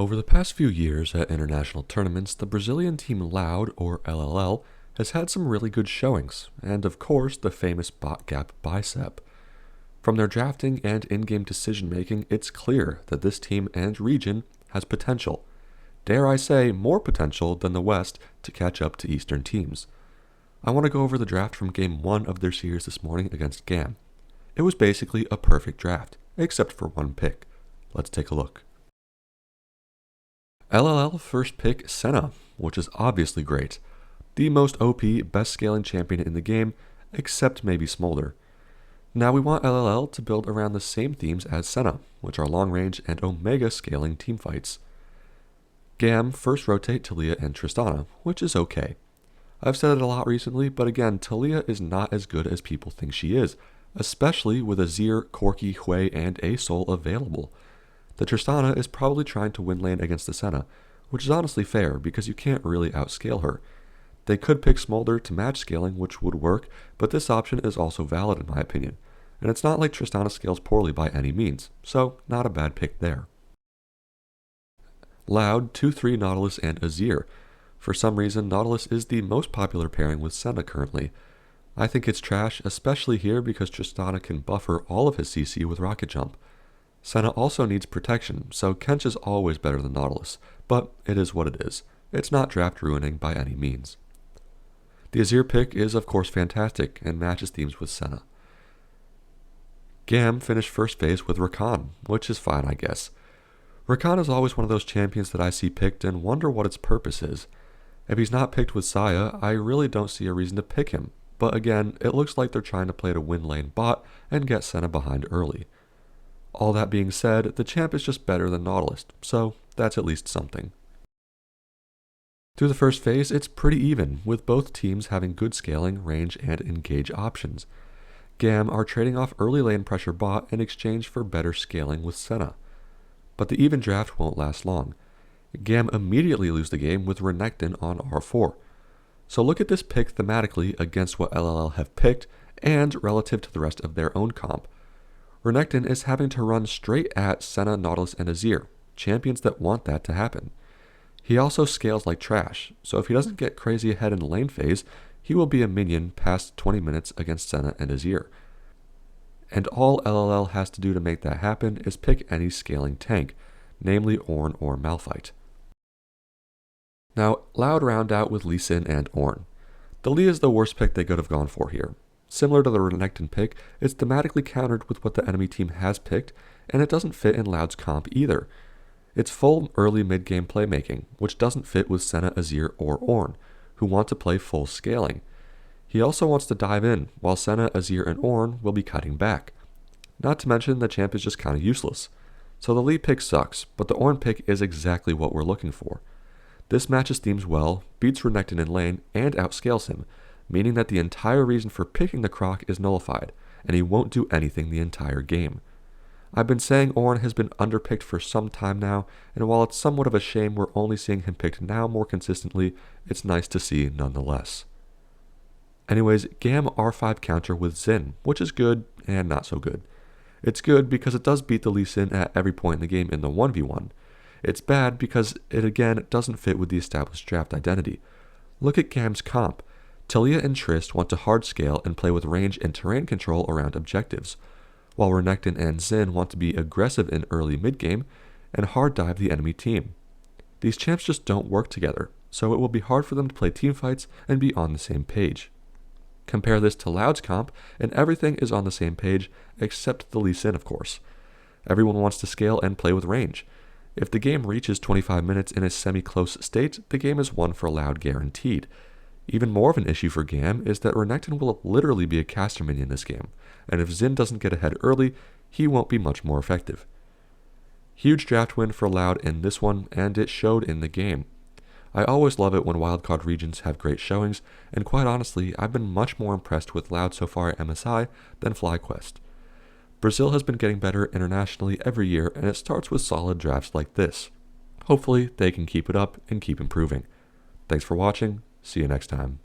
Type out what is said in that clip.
Over the past few years at international tournaments, the Brazilian team Loud, or LLL, has had some really good showings, and of course the famous bot gap bicep. From their drafting and in-game decision making, it's clear that this team and region has potential. Dare I say, more potential than the West to catch up to Eastern teams. I want to go over the draft from Game 1 of their series this morning against GAM. It was basically a perfect draft, except for one pick. Let's take a look. LLL first pick Senna, which is obviously great. The most OP, best scaling champion in the game, except maybe Smolder. Now we want LLL to build around the same themes as Senna, which are long range and Omega scaling teamfights. GAM first rotate Talia and Tristana, which is okay. I've said it a lot recently, but again, Talia is not as good as people think she is, especially with Azir, Corki, Hui, and Asol available. The Tristana is probably trying to win lane against the Senna, which is honestly fair because you can't really outscale her. They could pick Smolder to match scaling, which would work, but this option is also valid in my opinion, and it's not like Tristana scales poorly by any means, so not a bad pick there. Loud, 2-3 Nautilus and Azir. For some reason, Nautilus is the most popular pairing with Senna currently. I think it's trash, especially here because Tristana can buffer all of his CC with Rocket Jump. Senna also needs protection, so Kench is always better than Nautilus, but it is what it is. It's not draft ruining by any means. The Azir pick is of course fantastic and matches themes with Senna. GAM finished first phase with Rakan, which is fine I guess. Rakan is always one of those champions that I see picked and wonder what its purpose is. If he's not picked with Saya, I really don't see a reason to pick him, but again, it looks like they're trying to play to win lane bot and get Senna behind early. All that being said, the champ is just better than Nautilus, so that's at least something. Through the first phase, it's pretty even, with both teams having good scaling, range, and engage options. GAM are trading off early lane pressure bot in exchange for better scaling with Senna. But the even draft won't last long. GAM immediately lose the game with Renekton on R4. So look at this pick thematically against what LLL have picked and relative to the rest of their own comp. Renekton is having to run straight at Senna, Nautilus, and Azir, champions that want that to happen. He also scales like trash, so if he doesn't get crazy ahead in the lane phase, he will be a minion past 20 minutes against Senna and Azir. And all LLL has to do to make that happen is pick any scaling tank, namely Ornn or Malphite. Now, Loud round out with Lee Sin and Ornn. The Lee is the worst pick they could have gone for here. Similar to the Renekton pick, it's thematically countered with what the enemy team has picked, and it doesn't fit in Loud's comp either. It's full early mid-game playmaking, which doesn't fit with Senna, Azir, or Ornn, who want to play full scaling. He also wants to dive in, while Senna, Azir, and Ornn will be cutting back. Not to mention the champ is just kinda useless. So the Lee pick sucks, but the Ornn pick is exactly what we're looking for. This matches themes well, beats Renekton in lane, and outscales him, meaning that the entire reason for picking the Croc is nullified, and he won't do anything the entire game. I've been saying Ornn has been underpicked for some time now, and while it's somewhat of a shame we're only seeing him picked now more consistently, it's nice to see nonetheless. Anyways, GAM R5 counter with Xin, which is good and not so good. It's good because it does beat the Lee Sin at every point in the game in the 1v1. It's bad because it again doesn't fit with the established draft identity. Look at GAM's comp. Talia and Trist want to hard scale and play with range and terrain control around objectives, while Renekton and Xin want to be aggressive in early mid-game and hard dive the enemy team. These champs just don't work together, so it will be hard for them to play teamfights and be on the same page. Compare this to Loud's comp, and everything is on the same page, except the Lee Sin of course. Everyone wants to scale and play with range. If the game reaches 25 minutes in a semi-close state, the game is won for Loud guaranteed. Even more of an issue for GAM is that Renekton will literally be a caster minion this game, and if Xin doesn't get ahead early, he won't be much more effective. Huge draft win for Loud in this one, and it showed in the game. I always love it when wildcard regions have great showings, and quite honestly, I've been much more impressed with Loud so far at MSI than Flyquest. Brazil has been getting better internationally every year, and it starts with solid drafts like this. Hopefully, they can keep it up and keep improving. Thanks for watching. See you next time.